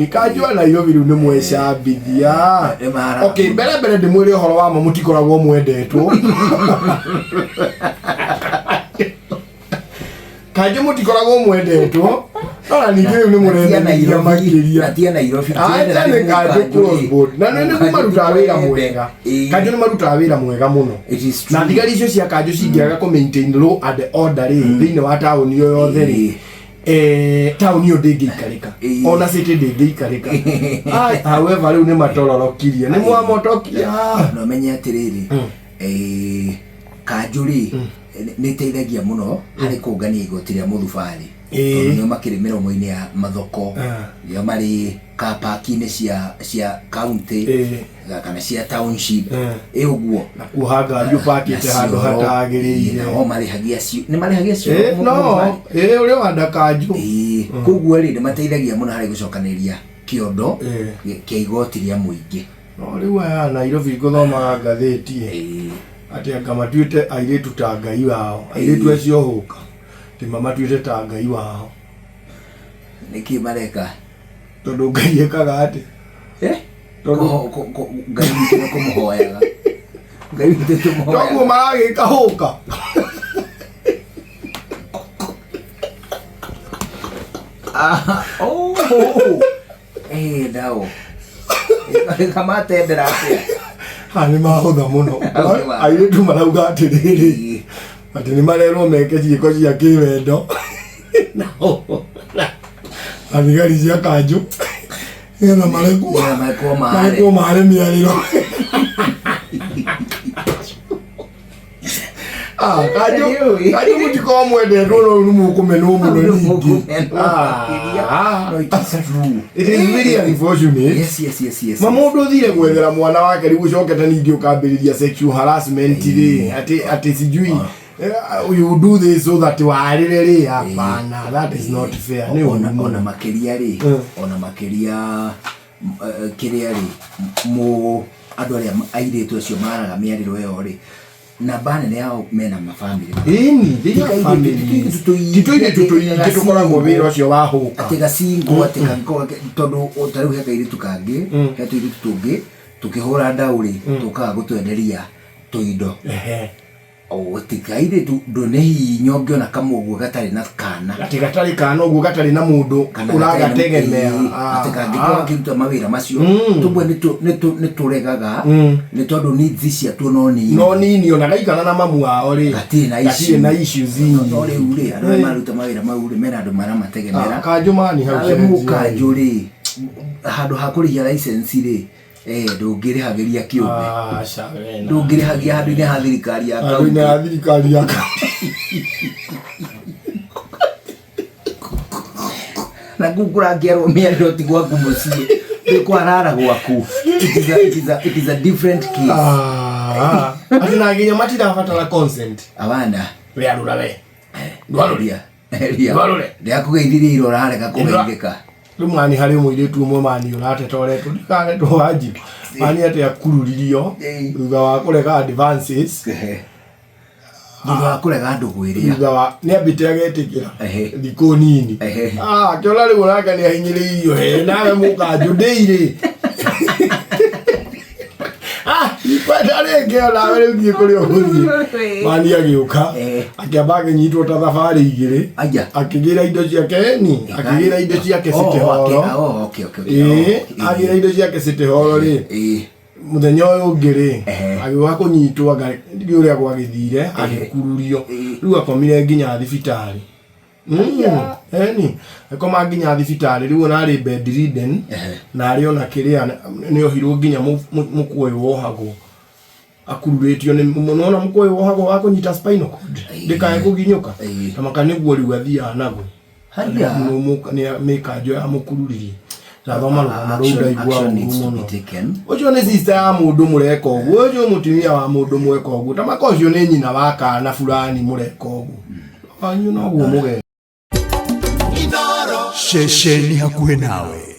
Nikajua Nairobi riu ni mwecambithia. Okay, mbere ndimwire horo wa mutikoragwo mwendetwo. Kanju mutikoragwo mwendetwo. Ona ningĩ rĩu nĩ mũrendia makĩria. Atia Nairobi. Nĩ Kanju crossboard. Na nĩ marutaga wĩra mwega. Kanju nĩ marutaga wĩra mwega mũno. Na thigari icio cia Kanju cingĩaga kũ maintain law and order thĩinĩ wa taũni yo yothe rĩ. Taũni yo ndĩngĩikarĩka. Ona city ndĩngĩikarĩka. However rĩu nĩ matororokirie. Nĩ mwamotokia. No menye atĩrĩrĩ. Kanju rĩ nĩ teithagia mũno harĩ kũngania igoti rĩa mũthubarĩ. Nĩo makĩrĩ mĩromo-inĩ ya mathoko, nĩo marĩ car park-inĩ cia county kana cia township ũguo. Na kuoha ngari ũpakĩte handũ hatagĩrĩire. Nao marĩhagia cio, nĩ marĩhagia cio. No, ũrĩa wanda Kanju. Koguo rĩ nĩ mateithagia mũno harĩ gũcokanĩria kĩondo kĩa igoti rĩa mũingĩ. No rĩu aya Nairobi gũthomaga ngathĩti atĩ anga matuĩte airĩtu ta Ngai wao, airĩtu acio hũka tima matuĩte ta Ngai wao. Nĩkĩ mareka? Tondũ Ngai ekaga atĩ tondũ Ngai nĩ kũmũhoyaga. Ngai nĩ tũmũhoyaga. Toguo maragĩka hũka. Ndao kama tendera atĩa. Nĩ mahũtha mũno. Airĩtu marauga atĩrĩrĩ atĩ nĩ marerwo meke ciĩko cia kĩwendo. Thigari cia Kanju nĩgetha marekwo mare mĩarĩro. Kanju mũtikorwo mwendetwo no rĩu mũkũmenwo mũno ningĩ. It is very unfortunate. Yes. Mũndũ ũthire gwethera mwana wake rĩu ũcokete ningĩ ũkambĩrĩria sexual harassment rĩ atĩ sijui you do this so that warĩre rĩ. Hapana, that is not fair. Ona makĩria rĩ, ona makĩria kĩrĩa rĩ andũ arĩa airĩtu acio maraga mĩarĩro ĩyo rĩ namba nene yao mena mafamĩlĩ. Tũtũire tũkoragwo wĩra ũcio wa hũka. Atĩ gacingo atĩ kango tondũ tarĩu he kairĩtu kangĩ he tũirĩtu tũngĩ tũkĩhũra ndaũ rĩ tũkaga gũtwenderia tũindo. Tikaire ndone hinya ũngĩona kamũguo gatarĩ na kana. Atĩ gatarĩ kana ũguo gatarĩ na mũndũ ũragategemea. Atĩ kangĩkorwo kĩruta mawĩra macio tũmwe nĩ tũregaga nĩ tondũ needs ciatuo no nini ona gaikana na mamu wao rĩ gatirĩ na issues nyingĩ. No rĩu rĩ andũ maruta mawĩra mau rĩ mena andũ maramategemera. Kanju mani hau Kanju rĩ handũ ha kũrĩhia license rĩ ndũngĩrĩhagĩria kĩũmbe. Ndũngĩrĩhagia handũ-inĩ ha thirikari ya kaunti. Na kũrangĩarwo mĩarĩro ti gwaku mũciĩ nĩ kwarara gwaku. It is a different case. Atĩ na nginya matirabatara consent. Awana rĩarũra we ndwarũria ndĩakũgeithirie ira ũrarega kũgeithĩka. Rĩu mani harĩ mũirĩtu ũmwe mani ũratetoretwo ndikaretwo wanji mani atĩ akururirio thutha wa kũrega advances thutha wa kũrega andũ gwĩrĩa thutha wa nĩambĩte agetĩkĩra thikũ nini. Akĩona rĩu onake nĩahinyĩrĩirio nawe Mũkanju ndĩirĩ kwenda rĩngĩ onawe rĩu thiĩ kũrĩa ũgũthiĩ. Mani agĩũka akĩamba akĩnyitwo ta thabarĩ igĩrĩ akĩgĩra indo ciake akĩgĩra indo ciake City Hall. Agĩra indo ciake City Hall rĩ mũthenya ũyũ ũngĩ rĩ agĩũka kũnyitwo ũrĩa gwagĩthire agĩkururio rĩu akomire nginya thibitarĩ. Akoma nginya thibitarĩ rĩu ona arĩ bedridden na arĩ ona kĩrĩa nĩohirwo nginya mũkũĩ wohagwo akururĩtio nĩmona mũkũĩ wohagwo wa kũnyita spinal cord ndĩkae kũginyũka ta maka nĩguo rĩu athiaga naguo. Nĩ Kanju ya mũkururirie thoma rũgano rũu ndaigua mũno. Ũcio nĩ sister ya mũndũ mũreka ũguo, ũcio mũtumia wa mũndũ mweka ũguo ta maka ũcio nĩ nyina wa kana fulani mũreka ũguo. Wanyu no guo mũge Inooro. Shesheni hakuhĩ nawe.